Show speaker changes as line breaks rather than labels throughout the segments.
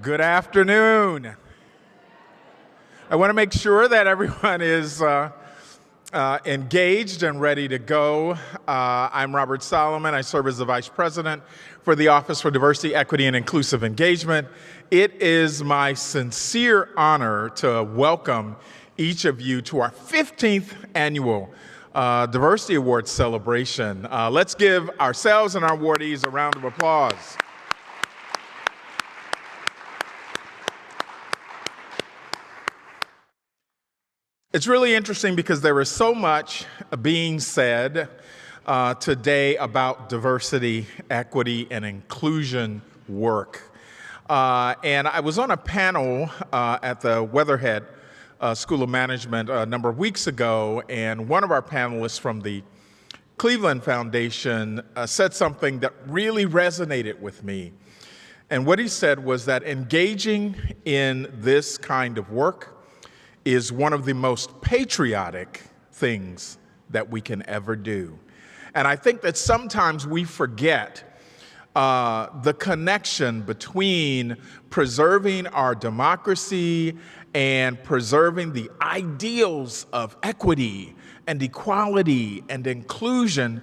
Good afternoon. I want to make sure that everyone is engaged and ready to go. I'm Robert Solomon. I serve as the Vice President for the Office for Diversity, Equity, and Inclusive Engagement. It is my sincere honor to welcome each of you to our 15th annual Diversity Awards celebration. Let's give ourselves and our awardees a round of applause. It's really interesting because there is so much being said today about diversity, equity, and inclusion work. And I was on a panel at the Weatherhead School of Management a number of weeks ago, and one of our panelists from the Cleveland Foundation said something that really resonated with me. And what he said was that engaging in this kind of work is one of the most patriotic things that we can ever do. And I think that sometimes we forget the connection between preserving our democracy and preserving the ideals of equity and equality and inclusion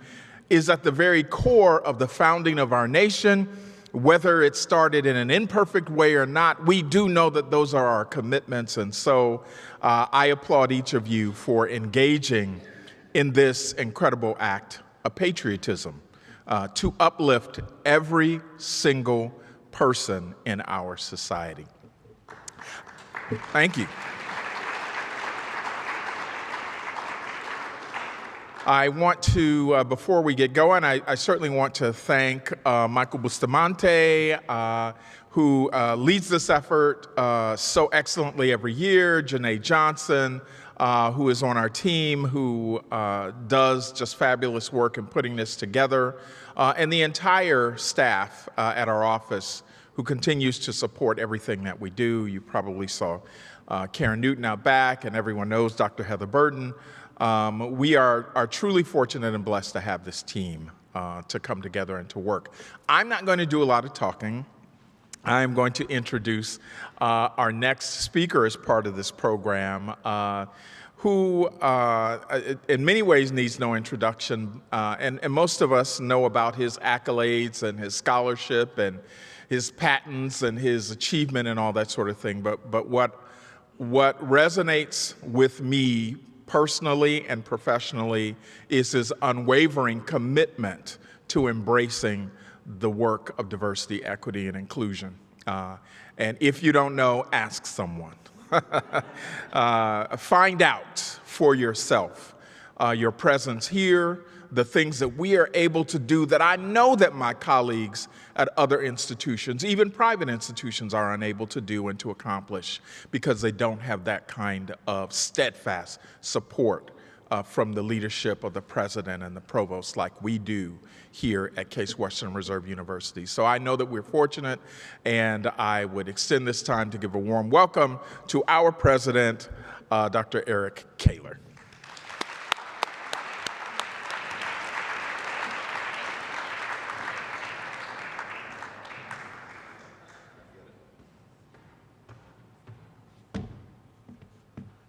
is at the very core of the founding of our nation. Whether it started in an imperfect way or not, we do know that those are our commitments. And so I applaud each of you for engaging in this incredible act of patriotism to uplift every single person in our society. Thank you. I want to, before we get going, I certainly want to thank Michael Bustamante, who leads this effort so excellently every year, Janae Johnson, who is on our team, who does just fabulous work in putting this together, and the entire staff at our office who continues to support everything that we do. You probably saw Karen Newton out back, and everyone knows Dr. Heather Burton. We are truly fortunate and blessed to have this team to come together and to work. I'm not going to do a lot of talking. I'm going to introduce our next speaker as part of this program, who in many ways needs no introduction. And most of us know about his accolades and his scholarship and his patents and his achievement and all that sort of thing. But what resonates with me personally and professionally is his unwavering commitment to embracing the work of diversity, equity, and inclusion. And if you don't know, ask someone. Find out for yourself your presence here, the things that we are able to do that I know that my colleagues at other institutions, even private institutions, are unable to do and to accomplish because they don't have that kind of steadfast support from the leadership of the president and the provost like we do here at Case Western Reserve University. So I know that we're fortunate, and I would extend this time to give a warm welcome to our president, Dr. Eric Kaler.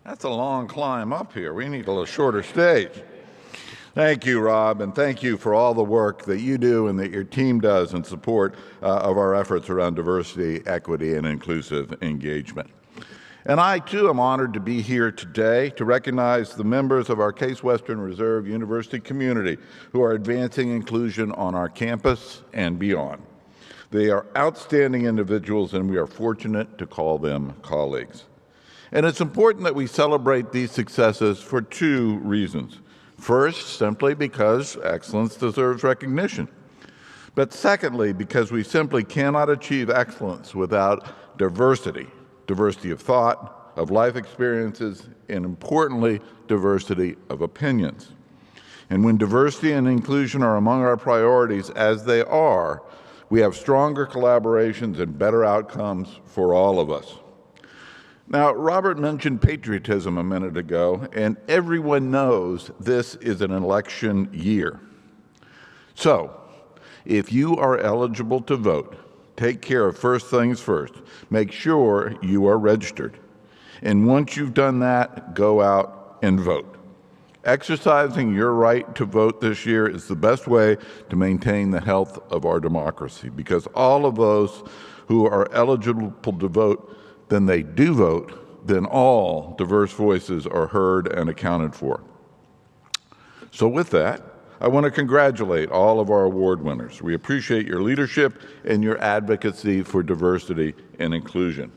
That's a long climb up here. We need a little shorter stage. Thank you, Rob, and thank you for all the work that you do and that your team does in support of our efforts around diversity, equity, and inclusive engagement. And I, too, am honored to be here today to recognize the members of our Case Western Reserve University community who are advancing inclusion on our campus and beyond. They are outstanding individuals, and we are fortunate to call them colleagues. And it's important that we celebrate these successes for two reasons. First, simply because excellence deserves recognition. But secondly, because we simply cannot achieve excellence without diversity of thought, of life experiences, and importantly, diversity of opinions. And when diversity and inclusion are among our priorities, as they are, we have stronger collaborations and better outcomes for all of us. Now, Robert mentioned patriotism a minute ago, and everyone knows this is an election year. So, if you are eligible to vote, take care of first things first. Make sure you are registered. And once you've done that, go out and vote. Exercising your right to vote this year is the best way to maintain the health of our democracy, because all of those who are eligible to vote, then they do vote, then all diverse voices are heard and accounted for. So with that, I want to congratulate all of our award winners. We appreciate your leadership and your advocacy for diversity and inclusion.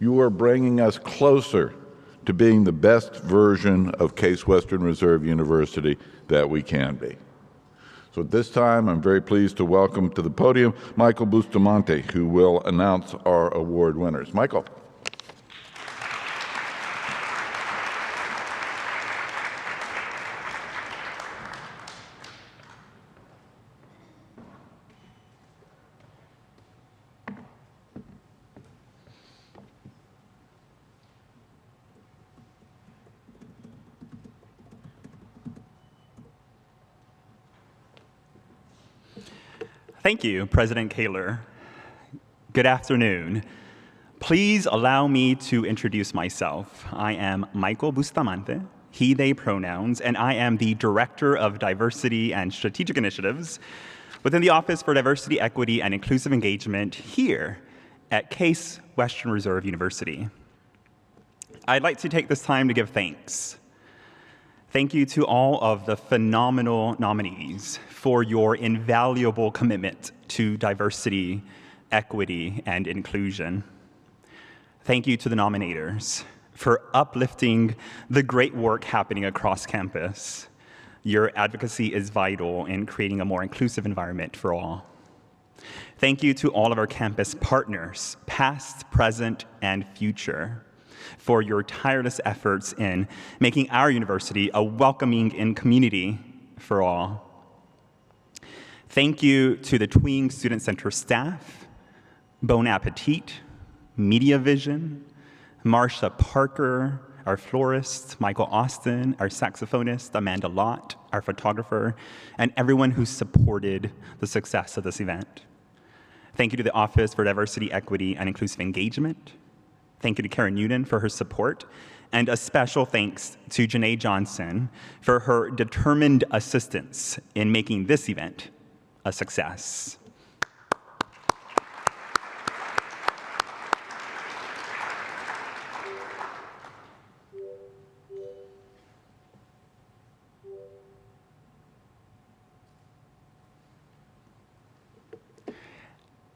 You are bringing us closer to being the best version of Case Western Reserve University that we can be. So at this time, I'm very pleased to welcome to the podium Michael Bustamante, who will announce our award winners. Michael.
Thank you, President Kaler. Good afternoon. Please allow me to introduce myself. I am Michael Bustamante, he, they pronouns, and I am the Director of Diversity and Strategic Initiatives within the Office for Diversity, Equity, and Inclusive Engagement here at Case Western Reserve University. I'd like to take this time to give thanks. Thank you to all of the phenomenal nominees for your invaluable commitment to diversity, equity, and inclusion. Thank you to the nominators for uplifting the great work happening across campus. Your advocacy is vital in creating a more inclusive environment for all. Thank you to all of our campus partners, past, present, and future, for your tireless efforts in making our university a welcoming community for all. Thank you to the Twing Student Center staff, Bon Appetit, Media Vision, Marsha Parker, our florist, Michael Austin, our saxophonist, Amanda Lott, our photographer, and everyone who supported the success of this event. Thank you to the Office for Diversity, Equity, and Inclusive Engagement. Thank you to Karen Newton for her support, and a special thanks to Janae Johnson for her determined assistance in making this event a success.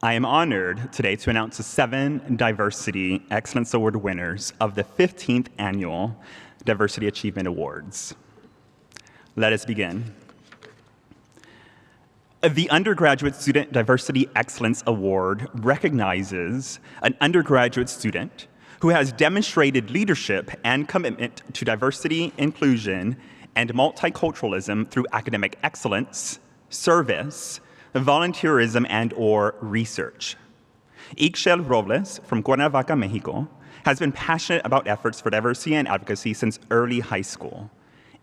I am honored today to announce the 7 Diversity Excellence Award winners of the 15th Annual Diversity Achievement Awards. Let us begin. The Undergraduate Student Diversity Excellence Award recognizes an undergraduate student who has demonstrated leadership and commitment to diversity, inclusion, and multiculturalism through academic excellence, service, volunteerism, and/or research. Ixchel Robles from Cuernavaca, Mexico, has been passionate about efforts for diversity and advocacy since early high school.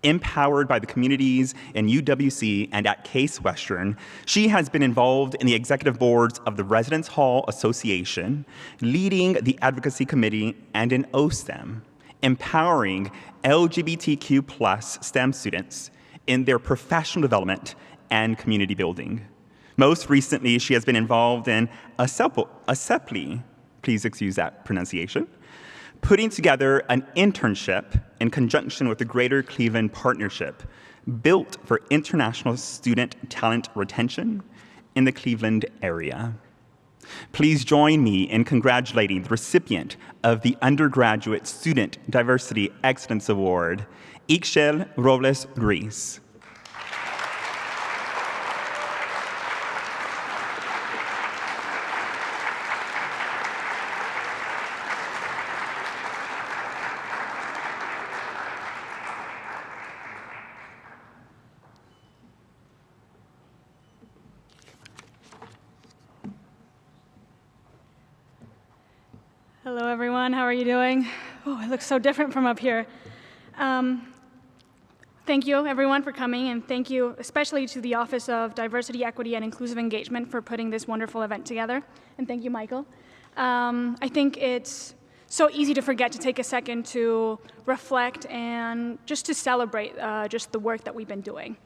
Empowered by the communities in UWC and at Case Western, she has been involved in the executive boards of the Residence Hall Association, leading the advocacy committee, and in OSTEM, empowering LGBTQ+ STEM students in their professional development and community building. Most recently, she has been involved in ASEPLI, please excuse that pronunciation, putting together an internship in conjunction with the Greater Cleveland Partnership, built for international student talent retention in the Cleveland area. Please join me in congratulating the recipient of the Undergraduate Student Diversity Excellence Award, Ixchel Robles Ruiz.
Hello, everyone. How are you doing? Oh, it looks so different from up here. Thank you, everyone, for coming, and thank you especially to the Office of Diversity, Equity, and Inclusive Engagement for putting this wonderful event together. And thank you, Michael. I think it's so easy to forget to take a second to reflect and just to celebrate just the work that we've been doing.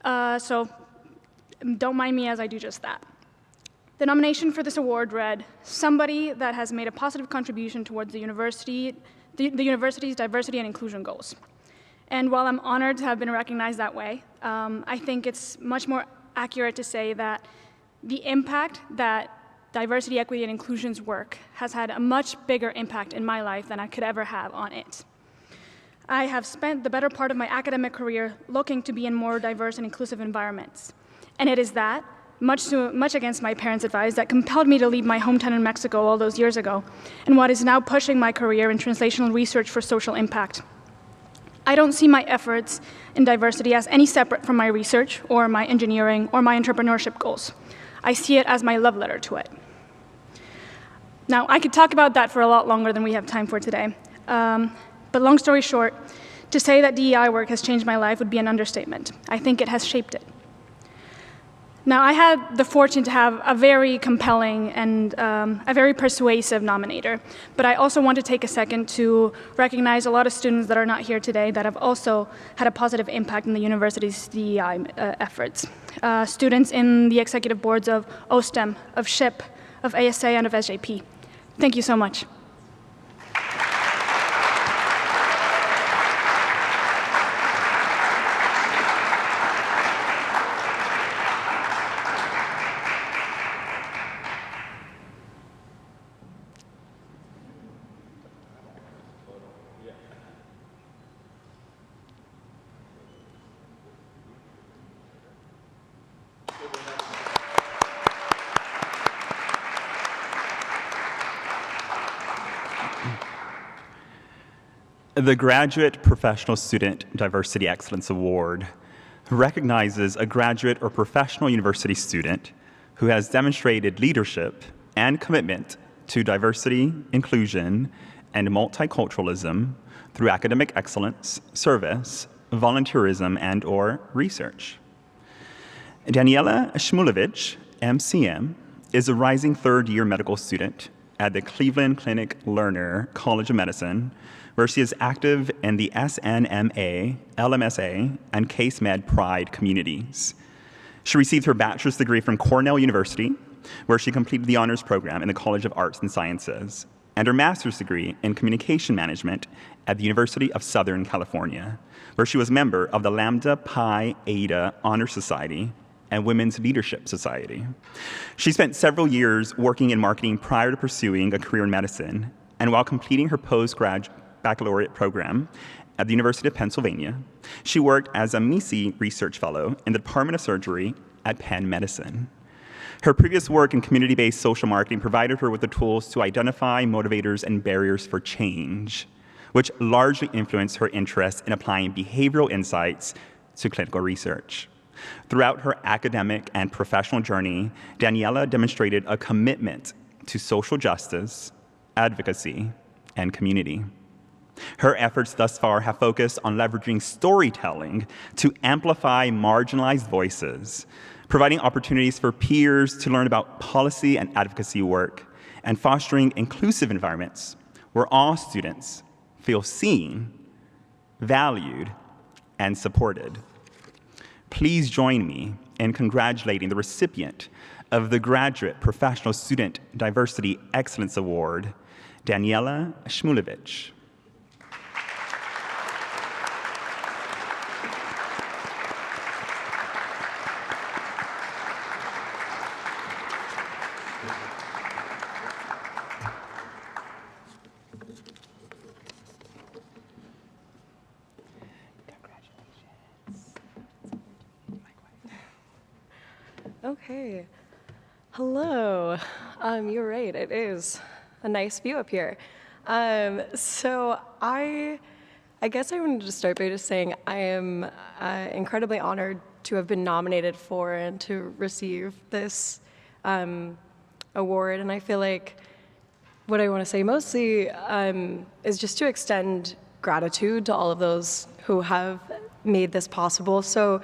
So don't mind me as I do just that. The nomination for this award read, "Somebody that has made a positive contribution towards the university's diversity and inclusion goals." And while I'm honored to have been recognized that way, I think it's much more accurate to say that the impact that diversity, equity, and inclusion's work has had a much bigger impact in my life than I could ever have on it. I have spent the better part of my academic career looking to be in more diverse and inclusive environments. And it is that, much against my parents' advice, that compelled me to leave my hometown in Mexico all those years ago, and what is now pushing my career in translational research for social impact. I don't see my efforts in diversity as any separate from my research or my engineering or my entrepreneurship goals. I see it as my love letter to it. Now, I could talk about that for a lot longer than we have time for today. But long story short, to say that DEI work has changed my life would be an understatement. I think it has shaped it. Now, I had the fortune to have a very compelling and a very persuasive nominator, but I also want to take a second to recognize a lot of students that are not here today that have also had a positive impact in the university's DEI efforts. Students in the executive boards of OSTEM, of SHIP, of ASA, and of SJP. Thank you so much.
The Graduate Professional Student Diversity Excellence Award recognizes a graduate or professional university student who has demonstrated leadership and commitment to diversity, inclusion, and multiculturalism through academic excellence, service, volunteerism, and/or research. Daniela Shmulevich, MCM, is a rising third-year medical student at the Cleveland Clinic Lerner College of Medicine, where she is active in the SNMA, LMSA, and CaseMed Pride communities. She received her bachelor's degree from Cornell University, where she completed the honors program in the College of Arts and Sciences, and her master's degree in communication management at the University of Southern California, where she was a member of the Lambda Pi Eta Honor Society and Women's Leadership Society. She spent several years working in marketing prior to pursuing a career in medicine, and while completing her postgraduate baccalaureate program at the University of Pennsylvania, she worked as a MECE research fellow in the Department of Surgery at Penn Medicine. Her previous work in community-based social marketing provided her with the tools to identify motivators and barriers for change, which largely influenced her interest in applying behavioral insights to clinical research. Throughout her academic and professional journey, Daniela demonstrated a commitment to social justice, advocacy, and community. Her efforts thus far have focused on leveraging storytelling to amplify marginalized voices, providing opportunities for peers to learn about policy and advocacy work, and fostering inclusive environments where all students feel seen, valued, and supported. Please join me in congratulating the recipient of the Graduate Professional Student Diversity Excellence Award, Daniela Shmulevich.
Okay. Hello. You're right. It is a nice view up here. So I guess I wanted to start by just saying I am incredibly honored to have been nominated for and to receive this award. And I feel like what I want to say mostly is just to extend gratitude to all of those who have made this possible. So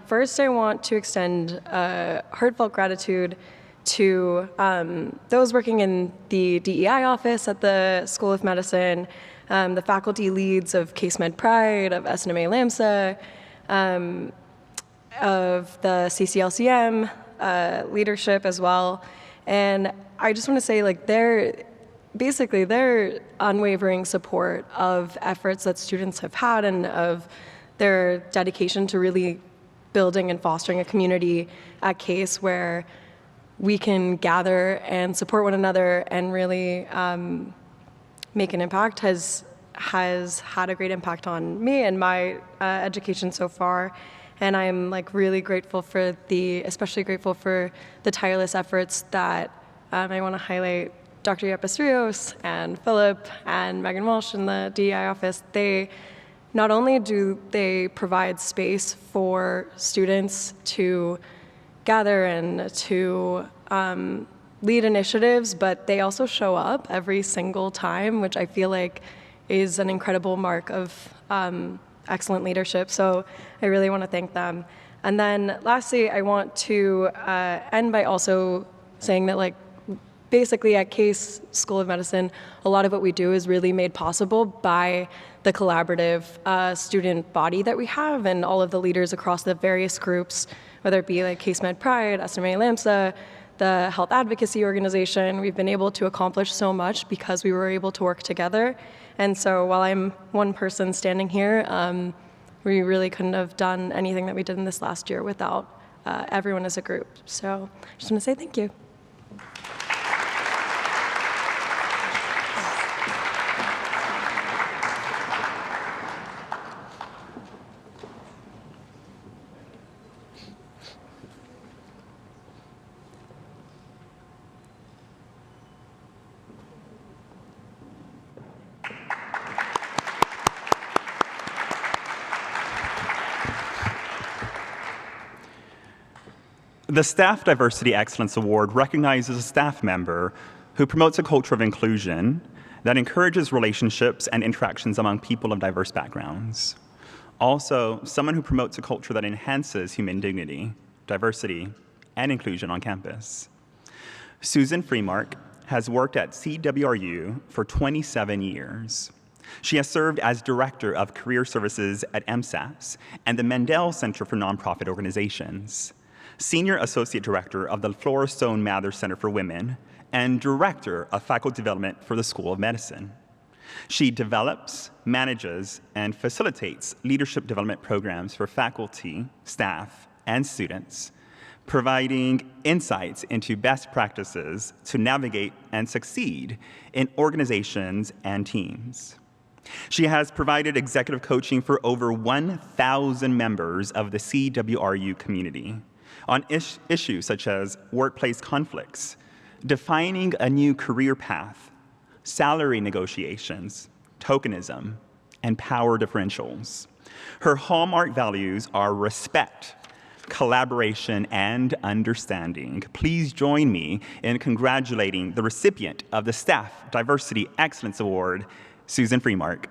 first, I want to extend heartfelt gratitude to those working in the DEI office at the School of Medicine, the faculty leads of Case Med Pride, of SNMA LAMSA, of the CCLCM leadership as well. And I just want to say, like, their unwavering support of efforts that students have had and of their dedication to really building and fostering a community at Case where we can gather and support one another and really make an impact has had a great impact on me and my education so far. And I'm like really especially grateful for the tireless efforts that I want to highlight Dr. Yepes Rios and Philip and Megan Walsh in the DEI office. They not only do they provide space for students to gather and to lead initiatives, but they also show up every single time, which I feel like is an incredible mark of excellent leadership. So I really want to thank them. And then lastly, I want to end by also saying that, like, basically at Case School of Medicine, a lot of what we do is really made possible by the collaborative student body that we have and all of the leaders across the various groups, whether it be like Case Med Pride, SNMA LAMSA, the Health Advocacy Organization. We've been able to accomplish so much because we were able to work together. And so while I'm one person standing here, we really couldn't have done anything that we did in this last year without everyone as a group. So I just want to say thank you.
The Staff Diversity Excellence Award recognizes a staff member who promotes a culture of inclusion that encourages relationships and interactions among people of diverse backgrounds. Also, someone who promotes a culture that enhances human dignity, diversity, and inclusion on campus. Susan Freemark has worked at CWRU for 27 years. She has served as Director of Career Services at MSAS and the Mendel Center for Nonprofit Organizations, Senior Associate Director of the Flora Stone Mather Center for Women, and Director of Faculty Development for the School of Medicine. She develops, manages, and facilitates leadership development programs for faculty, staff, and students, providing insights into best practices to navigate and succeed in organizations and teams. She has provided executive coaching for over 1,000 members of the CWRU community on issues such as workplace conflicts, defining a new career path, salary negotiations, tokenism, and power differentials. Her hallmark values are respect, collaboration, and understanding. Please join me in congratulating the recipient of the Staff Diversity Excellence Award, Susan Freemark.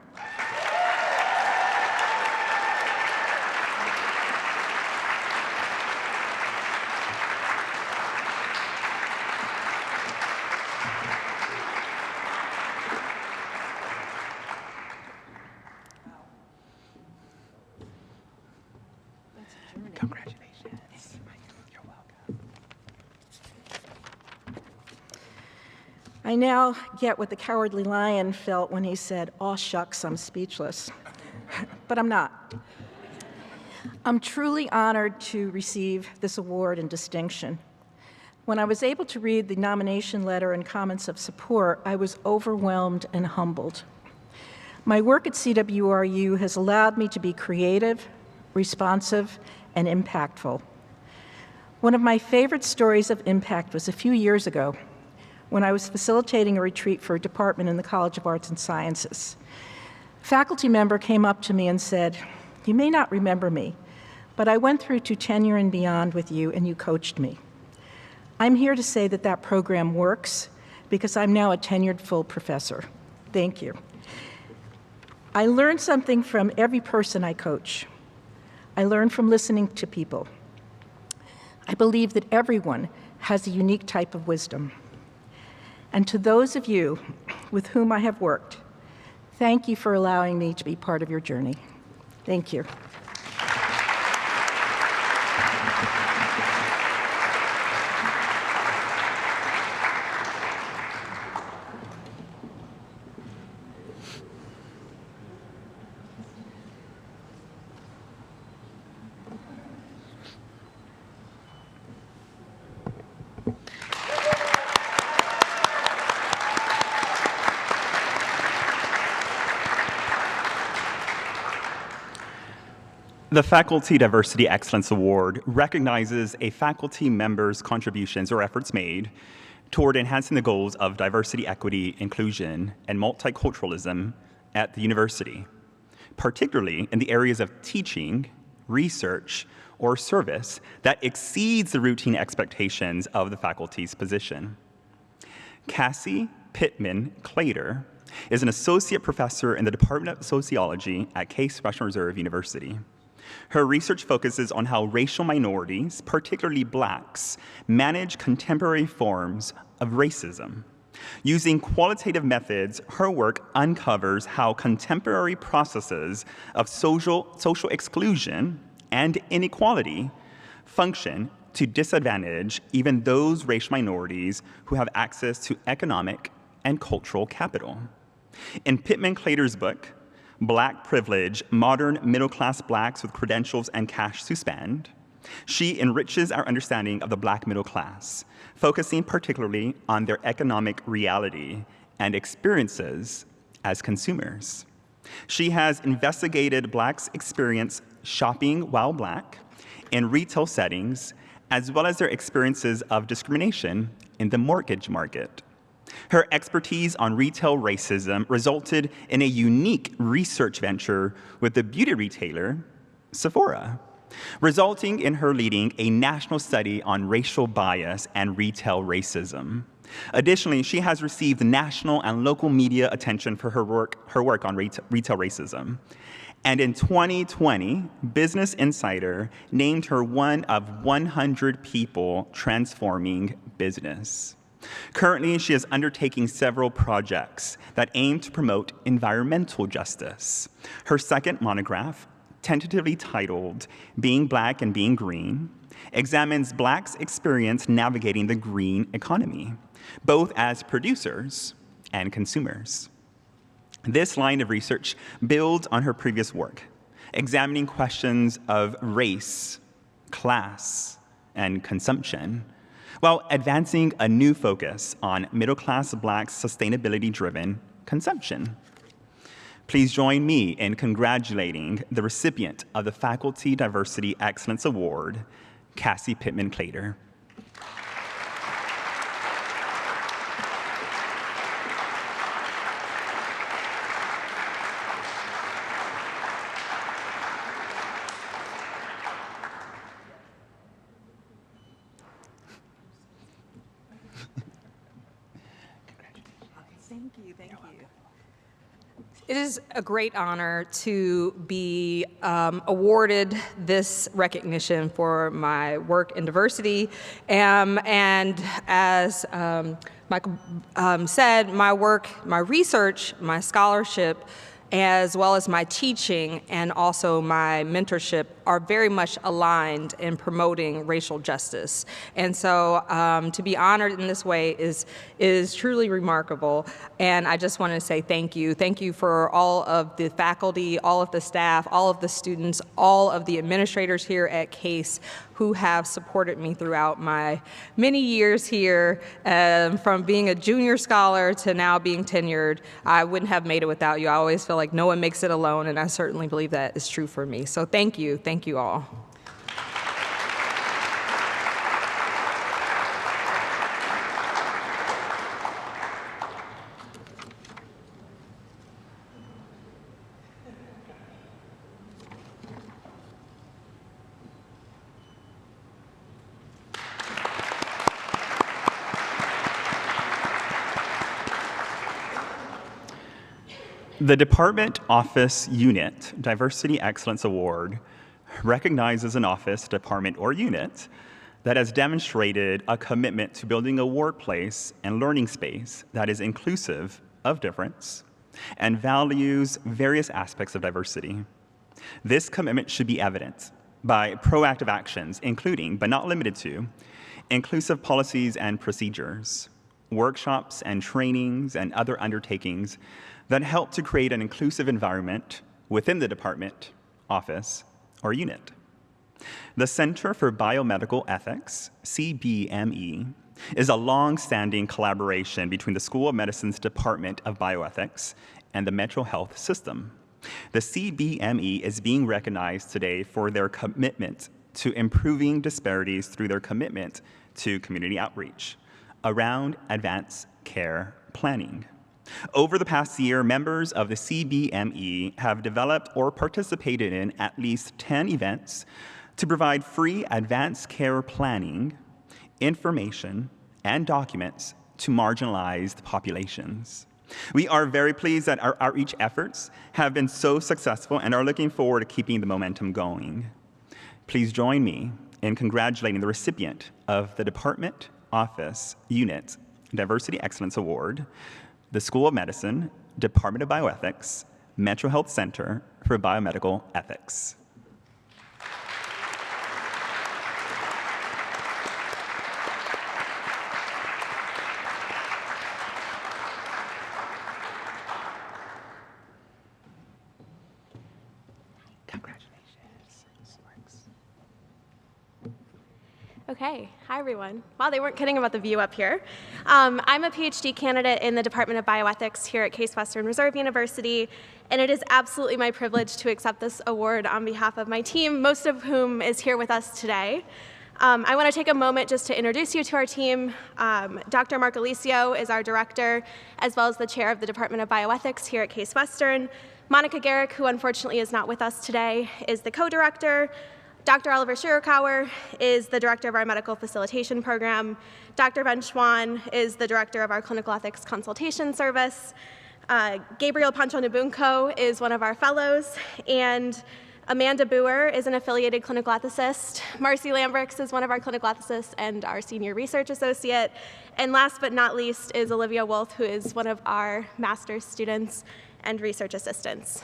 Congratulations. You're welcome.
I now get what the Cowardly Lion felt when he said, "Aw shucks, I'm speechless." But I'm not. I'm truly honored to receive this award and distinction. When I was able to read the nomination letter and comments of support, I was overwhelmed and humbled. My work at CWRU has allowed me to be creative, responsive, and impactful. One of my favorite stories of impact was a few years ago when I was facilitating a retreat for a department in the College of Arts and Sciences. A faculty member came up to me and said, "You may not remember me, but I went through to Tenure and Beyond with you and you coached me. I'm here to say that that program works because I'm now a tenured full professor. Thank you." I learn something from every person I coach. I learn from listening to people. I believe that everyone has a unique type of wisdom. And to those of you with whom I have worked, thank you for allowing me to be part of your journey. Thank you.
The Faculty Diversity Excellence Award recognizes a faculty member's contributions or efforts made toward enhancing the goals of diversity, equity, inclusion, and multiculturalism at the university, particularly in the areas of teaching, research, or service that exceeds the routine expectations of the faculty's position. Cassie Pittman Claytor is an associate professor in the Department of Sociology at Case Western Reserve University. Her research focuses on how racial minorities, particularly blacks, manage contemporary forms of racism. Using qualitative methods, her work uncovers how contemporary processes of social exclusion and inequality function to disadvantage even those racial minorities who have access to economic and cultural capital. In Pittman Claytor's book, Black Privilege, Modern Middle-Class Blacks with Credentials and Cash to Spend, she enriches our understanding of the Black middle class, focusing particularly on their economic reality and experiences as consumers. She has investigated Blacks' experience shopping while Black in retail settings, as well as their experiences of discrimination in the mortgage market. Her expertise on retail racism resulted in a unique research venture with the beauty retailer Sephora, resulting in her leading a national study on racial bias and retail racism. Additionally, she has received national and local media attention for her work on retail racism. And in 2020, Business Insider named her one of 100 people transforming business. Currently, she is undertaking several projects that aim to promote environmental justice. Her second monograph, tentatively titled Being Black and Being Green, examines Blacks' experience navigating the green economy, both as producers and consumers. This line of research builds on her previous work, examining questions of race, class, and consumption, while advancing a new focus on middle-class Blacks' sustainability-driven consumption. Please join me in congratulating the recipient of the Faculty Diversity Excellence Award, Cassie Pittman Claytor.
It is a great honor to be awarded this recognition for my work in diversity. And as Michael said, my work, my research, my scholarship, as well as my teaching and also my mentorship are very much aligned in promoting racial justice. And so to be honored in this way is truly remarkable. And I just want to say thank you. Thank you for all of the faculty, all of the staff, all of the students, all of the administrators here at Case who have supported me throughout my many years here, from being a junior scholar to now being tenured. I wouldn't have made it without you. I always feel like no one makes it alone, and I certainly believe that is true for me. So thank you all.
The Department Office Unit Diversity Excellence Award recognizes an office, department, or unit that has demonstrated a commitment to building a workplace and learning space that is inclusive of difference and values various aspects of diversity. This commitment should be evident by proactive actions, including, but not limited to, inclusive policies and procedures, workshops and trainings and other undertakings that help to create an inclusive environment within the department, office, or unit. The Center for Biomedical Ethics, CBME, is a long-standing collaboration between the School of Medicine's Department of Bioethics and the Metro Health System. The CBME is being recognized today for their commitment to improving disparities through their commitment to community outreach around advanced care planning. Over the past year, members of the CBME have developed or participated in at least 10 events to provide free advanced care planning, information, and documents to marginalized populations. We are very pleased that our outreach efforts have been so successful and are looking forward to keeping the momentum going. Please join me in congratulating the recipient of the Department Office Unit Diversity Excellence Award, the School of Medicine, Department of Bioethics, Metro Health Center for Biomedical Ethics.
Okay, hi everyone. Wow, they weren't kidding about the view up here. I'm a PhD candidate in the Department of Bioethics here at Case Western Reserve University, and it is absolutely my privilege to accept this award on behalf of my team, most of whom is here with us today. I want to take a moment just to introduce you to our team. Dr. Mark Alicio is our director, as well as the chair of the Department of Bioethics here at Case Western. Monica Garrick, who unfortunately is not with us today, is the co-director. Dr. Oliver Shirakawa is the director of our medical facilitation program. Dr. Ben Schwan is the director of our clinical ethics consultation service. Gabriel Pancho Nabunko is one of our fellows. And Amanda Boer is an affiliated clinical ethicist. Marcy Lambrix is one of our clinical ethicists and our senior research associate. And last but not least is Olivia Wolf, who is one of our master's students and research assistants.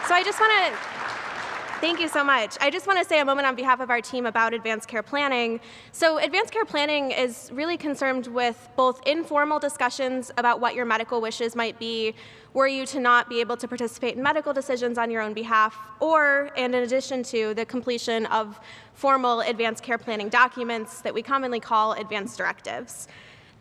So I just want to, thank you so much. I just want to say a moment on behalf of our team about advanced care planning. So advanced care planning is really concerned with both informal discussions about what your medical wishes might be were you to not be able to participate in medical decisions on your own behalf, and in addition to the completion of formal advanced care planning documents that we commonly call advanced directives.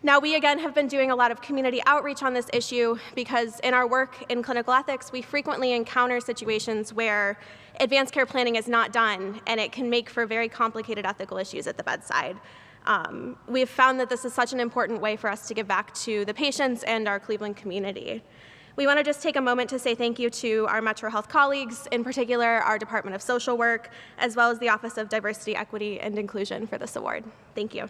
Now, we again have been doing a lot of community outreach on this issue because in our work in clinical ethics, we frequently encounter situations where advanced care planning is not done, and it can make for very complicated ethical issues at the bedside. We've found that this is such an important way for us to give back to the patients and our Cleveland community. We want to just take a moment to say thank you to our Metro Health colleagues, in particular our Department of Social Work, as well as the Office of Diversity, Equity, and Inclusion for this award. Thank you.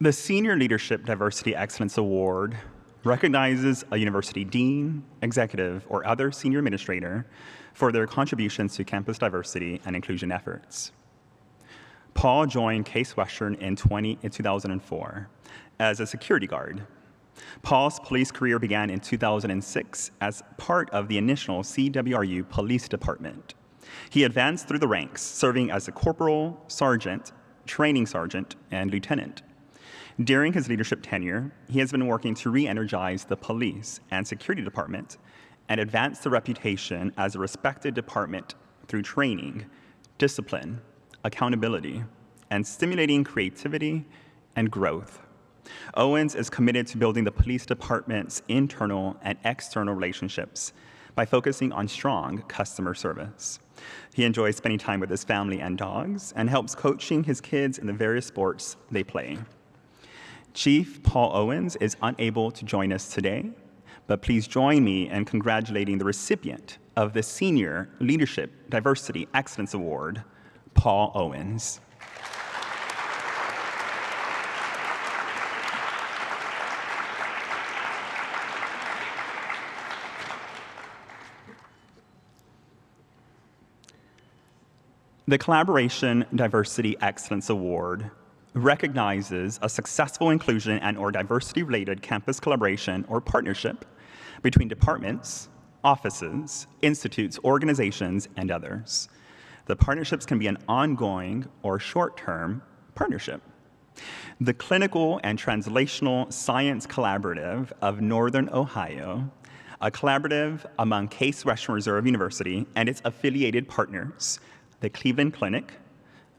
The Senior Leadership Diversity Excellence Award recognizes a university dean, executive, or other senior administrator for their contributions to campus diversity and inclusion efforts. Paul joined Case Western in 2004 as a security guard. Paul's police career began in 2006 as part of the initial CWRU Police Department. He advanced through the ranks, serving as a corporal, sergeant, training sergeant, and lieutenant. During his leadership tenure, he has been working to re-energize the police and security department and advance the reputation as a respected department through training, discipline, accountability, and stimulating creativity and growth. Owens is committed to building the police department's internal and external relationships by focusing on strong customer service. He enjoys spending time with his family and dogs and helps coaching his kids in the various sports they play. Chief Paul Owens is unable to join us today, but please join me in congratulating the recipient of the Senior Leadership Diversity Excellence Award, Paul Owens. The Collaboration Diversity Excellence Award recognizes a successful inclusion and/or diversity-related campus collaboration or partnership between departments, offices, institutes, organizations, and others. The partnerships can be an ongoing or short-term partnership. The Clinical and Translational Science Collaborative of Northern Ohio, a collaborative among Case Western Reserve University and its affiliated partners, the Cleveland Clinic,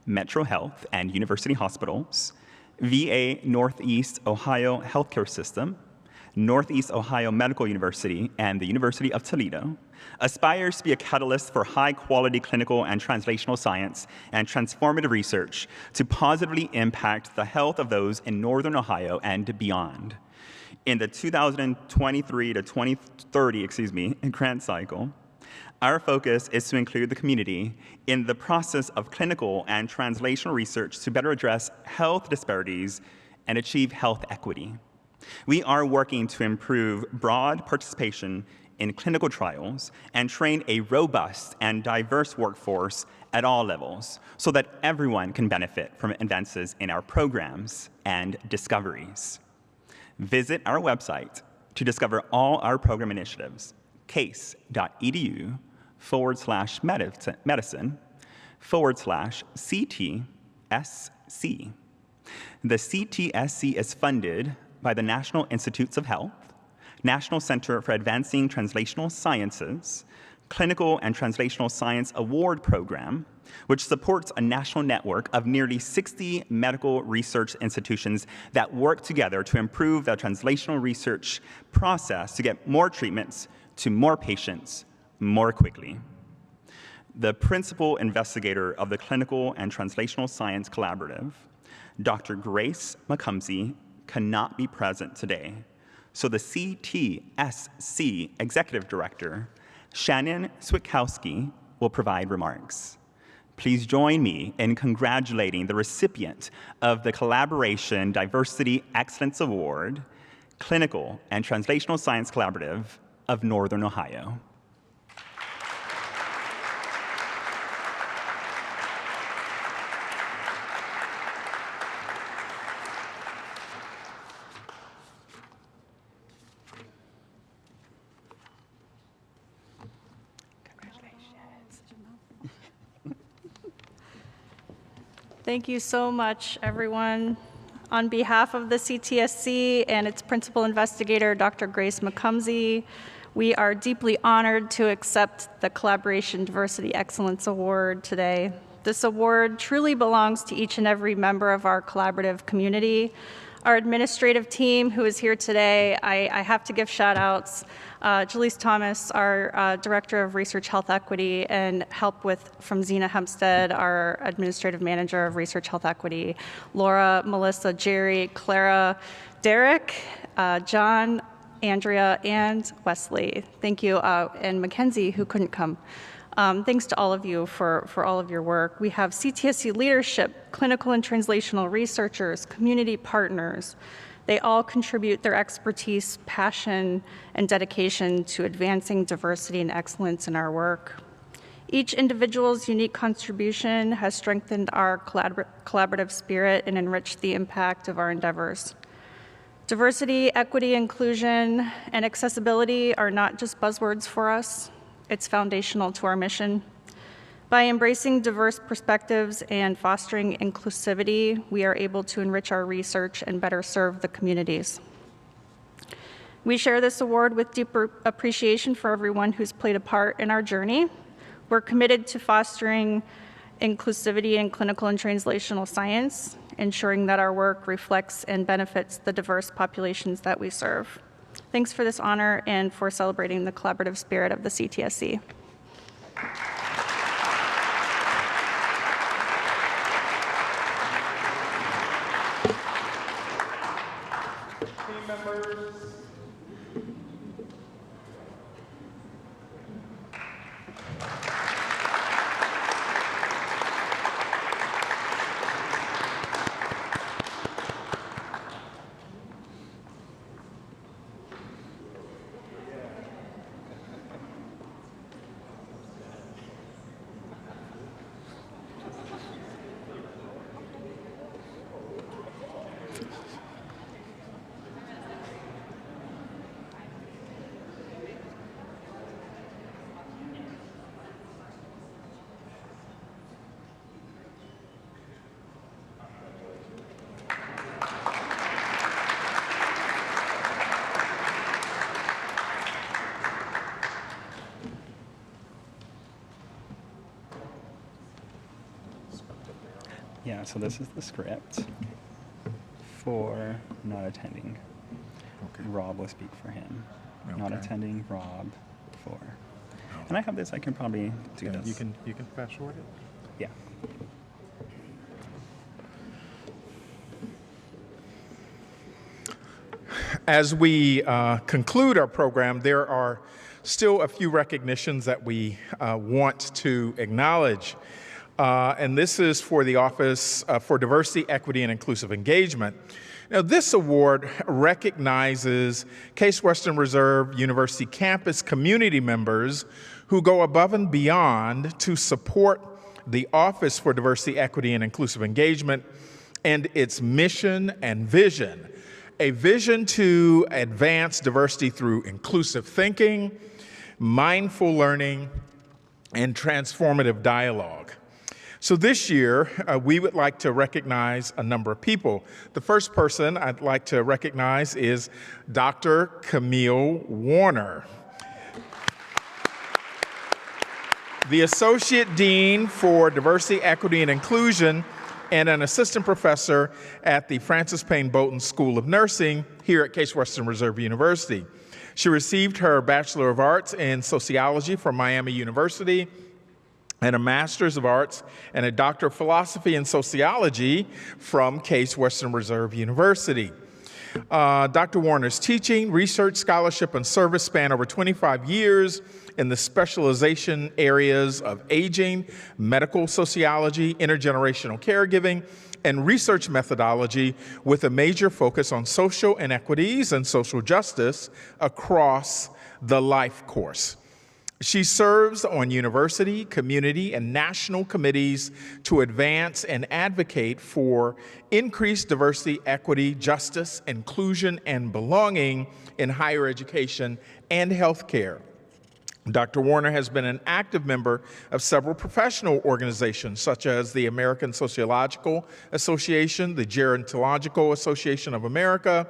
Metro Health and University Hospitals, VA Northeast Ohio Healthcare System, Northeast Ohio Medical University, and the University of Toledo, aspires to be a catalyst for high-quality clinical and translational science and transformative research to positively impact the health of those in Northern Ohio and beyond. In the 2023 to 2030, grant cycle, our focus is to include the community in the process of clinical and translational research to better address health disparities and achieve health equity. We are working to improve broad participation in clinical trials and train a robust and diverse workforce at all levels so that everyone can benefit from advances in our programs and discoveries. Visit our website to discover all our program initiatives, case.edu/medicine/CTSC. The CTSC is funded by the National Institutes of Health, National Center for Advancing Translational Sciences, Clinical and Translational Science Award Program, which supports a national network of nearly 60 medical research institutions that work together to improve the translational research process to get more treatments to more patients more quickly. The principal investigator of the Clinical and Translational Science Collaborative, Dr. Grace McCumsey, cannot be present today, so the CTSC Executive Director, Shannon Switkowski, will provide remarks. Please join me in congratulating the recipient of the Collaboration Diversity Excellence Award, Clinical and Translational Science Collaborative of Northern Ohio.
Thank you so much, everyone. On behalf of the CTSC and its principal investigator, Dr. Grace McCumsey, we are deeply honored to accept the Collaboration Diversity Excellence Award today. This award truly belongs to each and every member of our collaborative community. Our administrative team who is here today, I have to give shout outs. Jaleese Thomas, our Director of Research Health Equity, and help from Zena Hempstead, our Administrative Manager of Research Health Equity, Laura, Melissa, Jerry, Clara, Derek, John, Andrea, and Wesley. Thank you, and Mackenzie, who couldn't come. Thanks to all of you for all of your work. We have CTSC leadership, clinical and translational researchers, community partners. They all contribute their expertise, passion, and dedication to advancing diversity and excellence in our work. Each individual's unique contribution has strengthened our collaborative spirit and enriched the impact of our endeavors. Diversity, equity, inclusion, and accessibility are not just buzzwords for us. It's foundational to our mission. By embracing diverse perspectives and fostering inclusivity, we are able to enrich our research and better serve the communities. We share this award with deep appreciation for everyone who's played a part in our journey. We're committed to fostering inclusivity in clinical and translational science, ensuring that our work reflects and benefits the diverse populations that we serve. Thanks for this honor and for celebrating the collaborative spirit of the CTSC.
Team members.
Yeah, so this is the script for not attending.
Okay.
Rob will speak for him. Not
Okay.
attending, Rob for. And I have this, I can probably do
Yeah,
this.
you can fast forward it.
Yeah.
As we conclude our program, there are still a few recognitions that we want to acknowledge. And this is for the Office for Diversity, Equity, and Inclusive Engagement. Now, this award recognizes Case Western Reserve University campus community members who go above and beyond to support the Office for Diversity, Equity, and Inclusive Engagement and its mission and vision. A vision to advance diversity through inclusive thinking, mindful learning, and transformative dialogue. So this year, we would like to recognize a number of people. The first person I'd like to recognize is Dr. Camille Warner, the Associate Dean for Diversity, Equity, and Inclusion, and an assistant professor at the Francis Payne Bolton School of Nursing here at Case Western Reserve University. She received her Bachelor of Arts in Sociology from Miami University and a Master's of Arts and a Doctor of Philosophy and Sociology from Case Western Reserve University. Dr. Warner's teaching, research, scholarship, and service span over 25 years in the specialization areas of aging, medical sociology, intergenerational caregiving, and research methodology with a major focus on social inequities and social justice across the life course. She serves on university, community, and national committees to advance and advocate for increased diversity, equity, justice, inclusion, and belonging in higher education and healthcare. Dr. Warner has been an active member of several professional organizations, such as the American Sociological Association, the Gerontological Association of America,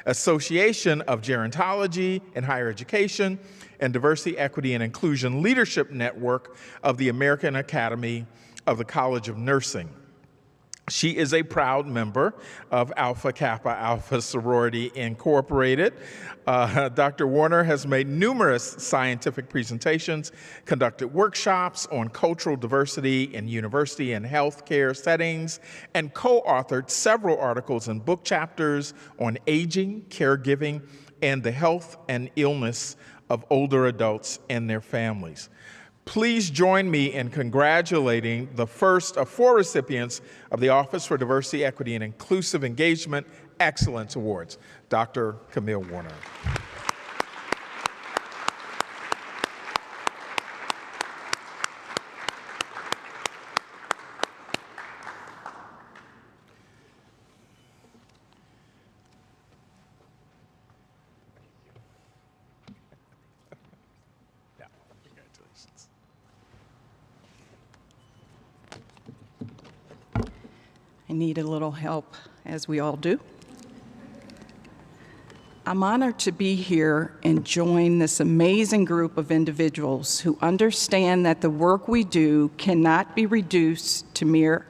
Association of Gerontology in Higher Education, and Diversity, Equity, and Inclusion Leadership Network of the American Academy of the College of Nursing. She is a proud member of Alpha Kappa Alpha Sorority Incorporated. Dr. Warner has made numerous scientific presentations, conducted workshops on cultural diversity in university and healthcare settings, and co-authored several articles and book chapters on aging, caregiving, and the health and illness of older adults and their families. Please join me in congratulating the first of 4 recipients of the Office for Diversity, Equity, and Inclusive Engagement Excellence Awards, Dr. Camille Warner. Yeah, congratulations.
need a little help, as we all do. I'm honored to be here and join this amazing group of individuals who understand that the work we do cannot be reduced to mere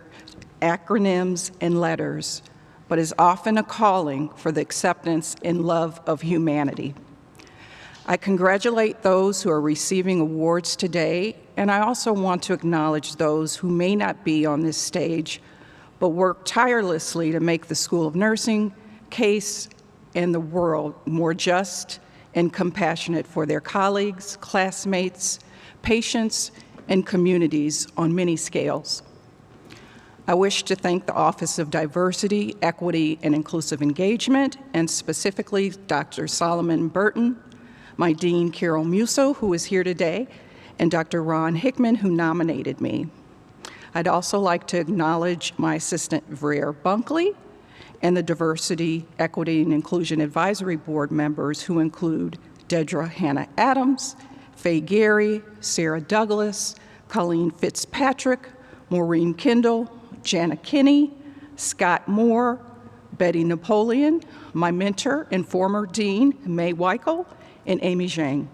acronyms and letters, but is often a calling for the acceptance and love of humanity. I congratulate those who are receiving awards today, and I also want to acknowledge those who may not be on this stage, but work tirelessly to make the School of Nursing, CASE, and the world more just and compassionate for their colleagues, classmates, patients, and communities on many scales. I wish to thank the Office of Diversity, Equity, and Inclusive Engagement, and specifically Dr. Solomon Burton, my Dean Carol Musso, who is here today, and Dr. Ron Hickman, who nominated me. I'd also like to acknowledge my assistant, Vera Bunkley, and the Diversity, Equity, and Inclusion Advisory Board members, who include Dedra Hannah Adams, Faye Gary, Sarah Douglas, Colleen Fitzpatrick, Maureen Kendall, Jana Kinney, Scott Moore, Betty Napoleon, my mentor and former dean, May Weichel, and Amy Zhang.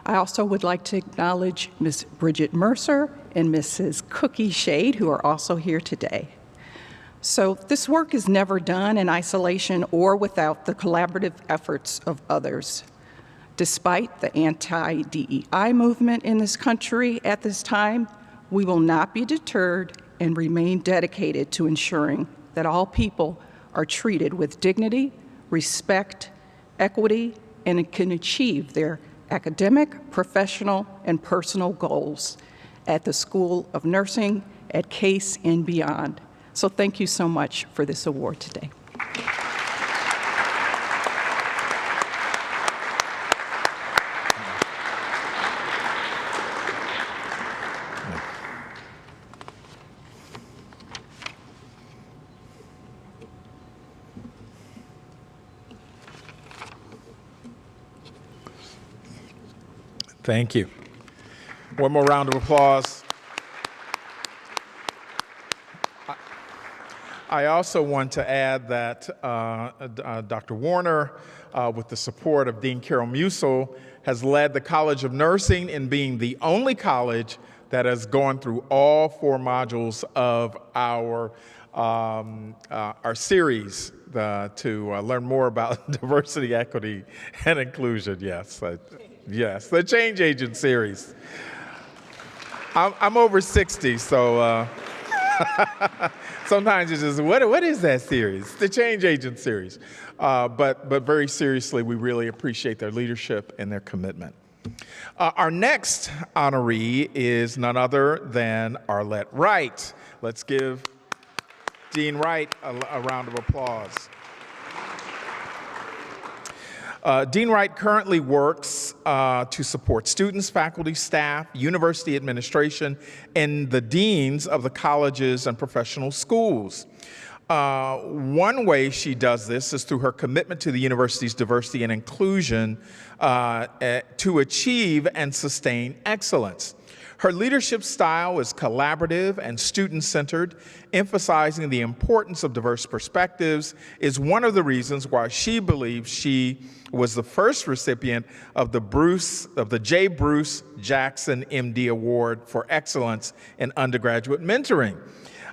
I also would like to acknowledge Ms. Bridget Mercer and Mrs. Cookie Shade, who are also here today. So this work is never done in isolation or without the collaborative efforts of others. Despite the anti-DEI movement in this country at this time, we will not be deterred and remain dedicated to ensuring that all people are treated with dignity, respect, equity, and can achieve their academic, professional, and personal goals at the School of Nursing, at CASE, and beyond. So thank you so much for this award today.
Thank you. One more round of applause. I also want to add that Dr. Warner, with the support of Dean Carol Musso, has led the College of Nursing in being the only college that has gone through all 4 modules of our series to learn more about diversity, equity, and inclusion. Yes, yes, the Change Agent series. I'm over 60, so sometimes it's just, what is that series? The Change Agent series. But very seriously, we really appreciate their leadership and their commitment. Our next honoree is none other than Arlette Wright. Let's give Dean Wright a round of applause. Dean Wright currently works to support students, faculty, staff, university administration, and the deans of the colleges and professional schools. One way she does this is through her commitment to the university's diversity and inclusion to achieve and sustain excellence. Her leadership style is collaborative and student-centered. Emphasizing the importance of diverse perspectives is one of the reasons why she believes she was the first recipient of the J. Bruce Jackson MD Award for Excellence in Undergraduate Mentoring.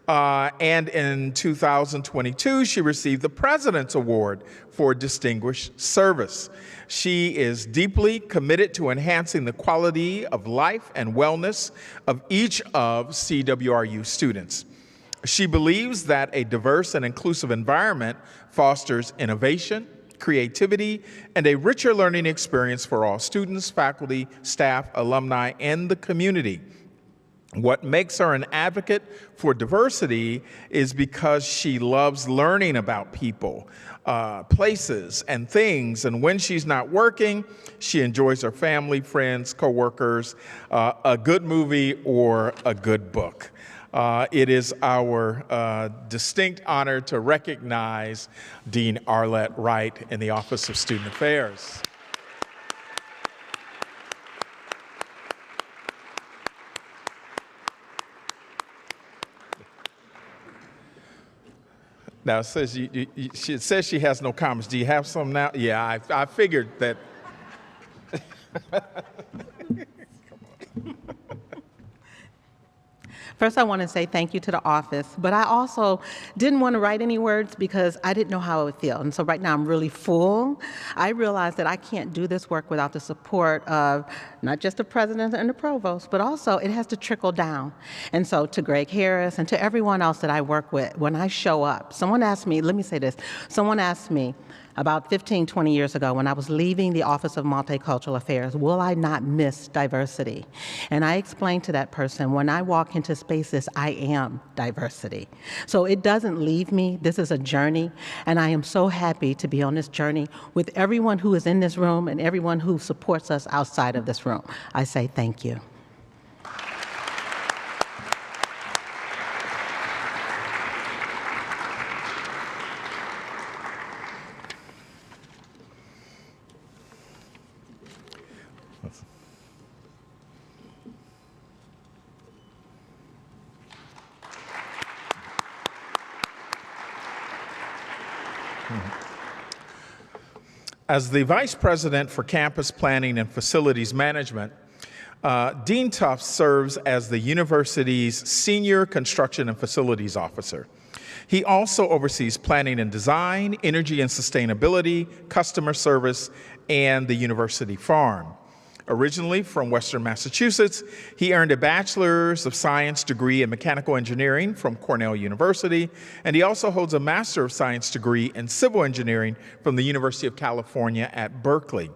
And in 2022, she received the President's Award for Distinguished Service. She is deeply committed to enhancing the quality of life and wellness of each of CWRU students. She believes that a diverse and inclusive environment fosters innovation, creativity, and a richer learning experience for all students, faculty, staff, alumni, and the community. What makes her an advocate for diversity is because she loves learning about people, places, and things. And when she's not working, she enjoys her family, friends, coworkers, a good movie, or a good book. It is our distinct honor to recognize Dean Arlette Wright in the Office of Student Affairs. Now, it says, it says she has no comments. Do you have some now? Yeah, I figured that.
First, I want to say thank you to the office, but I also didn't want to write any words because I didn't know how it would feel. And so right now I'm really full. I realize that I can't do this work without the support of not just the president and the provost, but also it has to trickle down. And so to Greg Harris and to everyone else that I work with, when I show up, someone asked me, let me say this, someone asked me, about 15, 20 years ago, when I was leaving the Office of Multicultural Affairs, will I not miss diversity? And I explained to that person, when I walk into spaces, I am diversity. So it doesn't leave me. This is a journey, and I am so happy to be on this journey with everyone who is in this room and everyone who supports us outside of this room. I say thank you.
As the Vice President for Campus Planning and Facilities Management, Dean Tufts serves as the university's Senior Construction and Facilities Officer. He also oversees planning and design, energy and sustainability, customer service, and the university farm. Originally from Western Massachusetts, he earned a Bachelor's of Science degree in Mechanical Engineering from Cornell University, and he also holds a Master of Science degree in Civil Engineering from the University of California at Berkeley,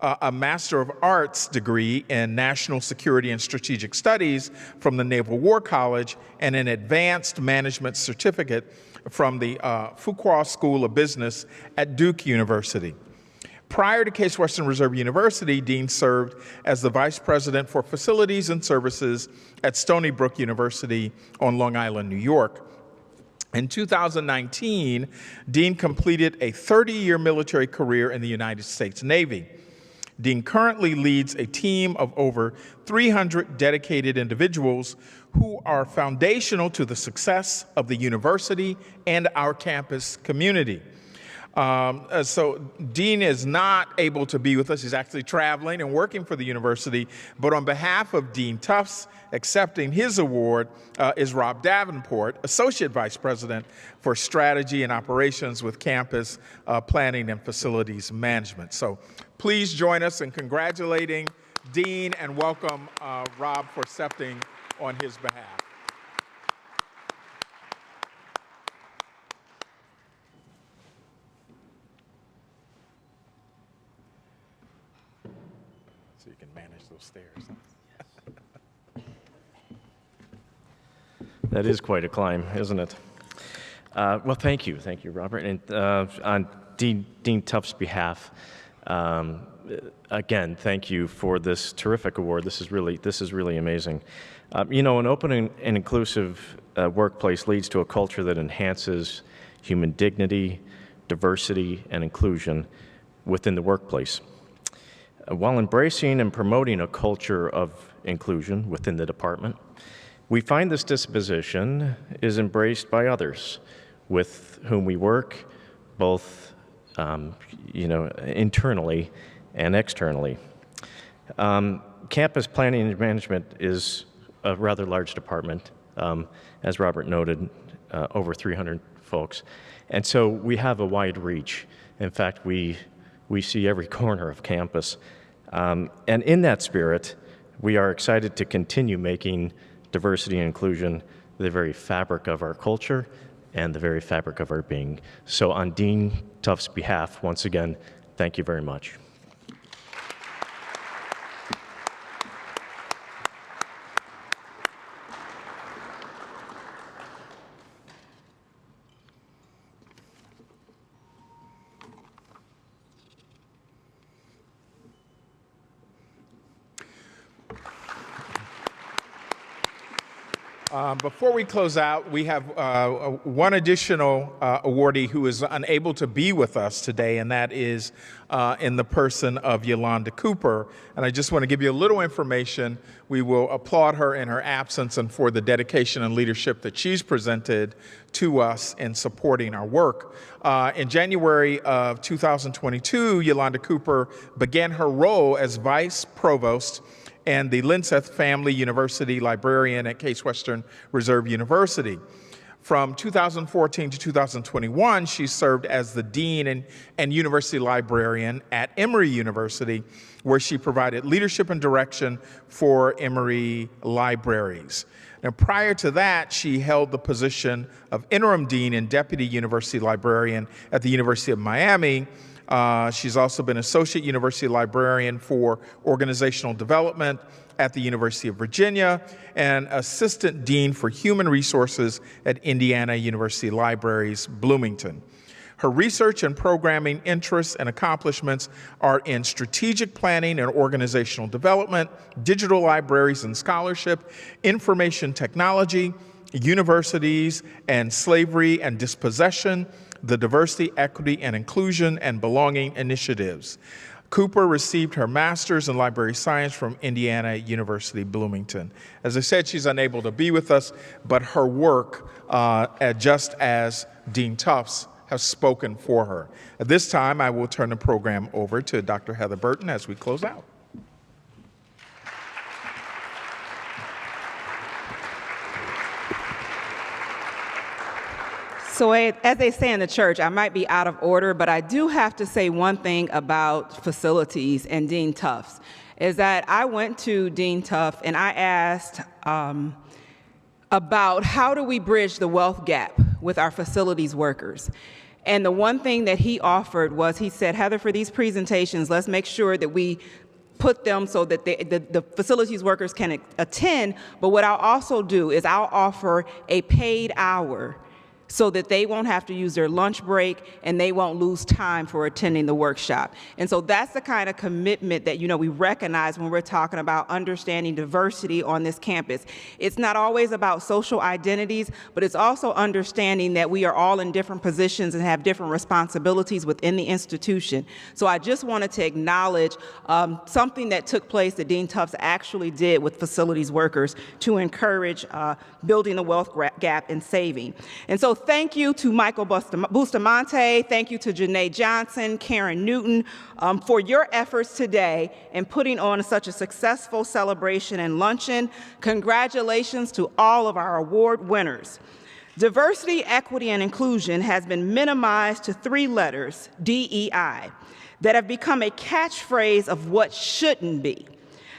a Master of Arts degree in National Security and Strategic Studies from the Naval War College, and an Advanced Management Certificate from the Fuqua School of Business at Duke University. Prior to Case Western Reserve University, Dean served as the Vice President for Facilities and Services at Stony Brook University on Long Island, New York. In 2019, Dean completed a 30-year military career in the United States Navy. Dean currently leads a team of over 300 dedicated individuals who are foundational to the success of the university and our campus community. So Dean is not able to be with us. He's actually traveling and working for the university. But on behalf of Dean Tufts, accepting his award is Rob Davenport, Associate Vice President for Strategy and Operations with Campus Planning and Facilities Management. So please join us in congratulating Dean and welcome Rob for accepting on his behalf. So you can manage those stairs.
That is quite a climb, isn't it? Well, thank you, Robert. And on Dean Tufts' behalf, again, thank you for this terrific award. This is really amazing. You know, an open and inclusive workplace leads to a culture that enhances human dignity, diversity, and inclusion within the workplace. While embracing and promoting a culture of inclusion within the department, we find this disposition is embraced by others with whom we work, both internally and externally. Campus planning and management is a rather large department, as Robert noted, over 300 folks. And so we have a wide reach. In fact, we see every corner of campus. And in that spirit, we are excited to continue making diversity and inclusion the very fabric of our culture and the very fabric of our being. So on Dean Tufts' behalf, once again, thank you very much.
Before we close out, we have one additional awardee who is unable to be with us today, and that is in the person of Yolanda Cooper. And I just want to give you a little information. We will applaud her in her absence and for the dedication and leadership that she's presented to us in supporting our work. In January of 2022, Yolanda Cooper began her role as Vice Provost and the Linseth Family University Librarian at Case Western Reserve University. From 2014 to 2021, she served as the Dean and University Librarian at Emory University, where she provided leadership and direction for Emory libraries. Now, prior to that, she held the position of Interim Dean and Deputy University Librarian at the University of Miami. She's also been Associate University Librarian for Organizational Development at the University of Virginia and Assistant Dean for Human Resources at Indiana University Libraries, Bloomington. Her research and programming interests and accomplishments are in strategic planning and organizational development, digital libraries and scholarship, information technology, universities and slavery and dispossession, the Diversity, Equity, and Inclusion and Belonging initiatives. Cooper received her master's in library science from Indiana University, Bloomington. As I said, she's unable to be with us, but her work, just as Dean Tufts, has spoken for her. At this time, I will turn the program over to Dr. Heather Burton as we close out.
So as they say in the church, I might be out of order, but I do have to say one thing about facilities and Dean Tufts, is that I went to Dean Tufts and I asked about how do we bridge the wealth gap with our facilities workers. And the one thing that he offered was, he said, Heather, for these presentations, let's make sure that we put them so that the facilities workers can attend, but what I'll also do is I'll offer a paid hour so that they won't have to use their lunch break and they won't lose time for attending the workshop. And so that's the kind of commitment that, we recognize when we're talking about understanding diversity on this campus. It's not always about social identities, but it's also understanding that we are all in different positions and have different responsibilities within the institution. So I just wanted to acknowledge something that took place that Dean Tufts actually did with facilities workers to encourage building the wealth gap and saving. And so thank you to Michael Bustamante, thank you to Janae Johnson, Karen Newton, for your efforts today in putting on such a successful celebration and luncheon. Congratulations to all of our award winners. Diversity, equity, and inclusion has been minimized to 3 letters, DEI, that have become a catchphrase of what shouldn't be.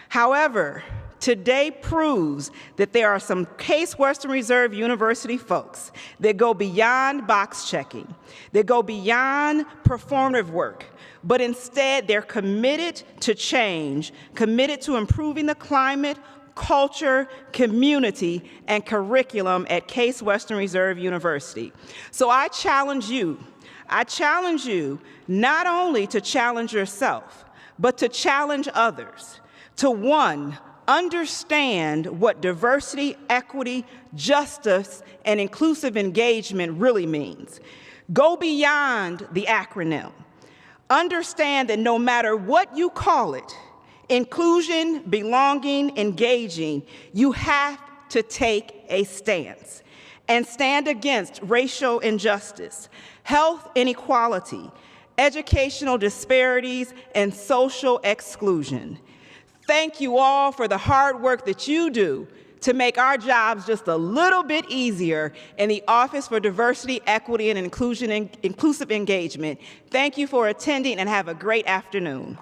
However, today proves that there are some Case Western Reserve University folks that go beyond box checking, that go beyond performative work, but instead they're committed to change, committed to improving the climate, culture, community, and curriculum at Case Western Reserve University. So I challenge you not only to challenge yourself, but to challenge others to, 1, understand what diversity, equity, justice, and inclusive engagement really means. Go beyond the acronym. Understand that no matter what you call it, inclusion, belonging, engaging, you have to take a stance and stand against racial injustice, health inequality, educational disparities, and social exclusion. Thank you all for the hard work that you do to make our jobs just a little bit easier in the Office for Diversity, Equity, and Inclusion and Inclusive Engagement. Thank you for attending and have a great afternoon.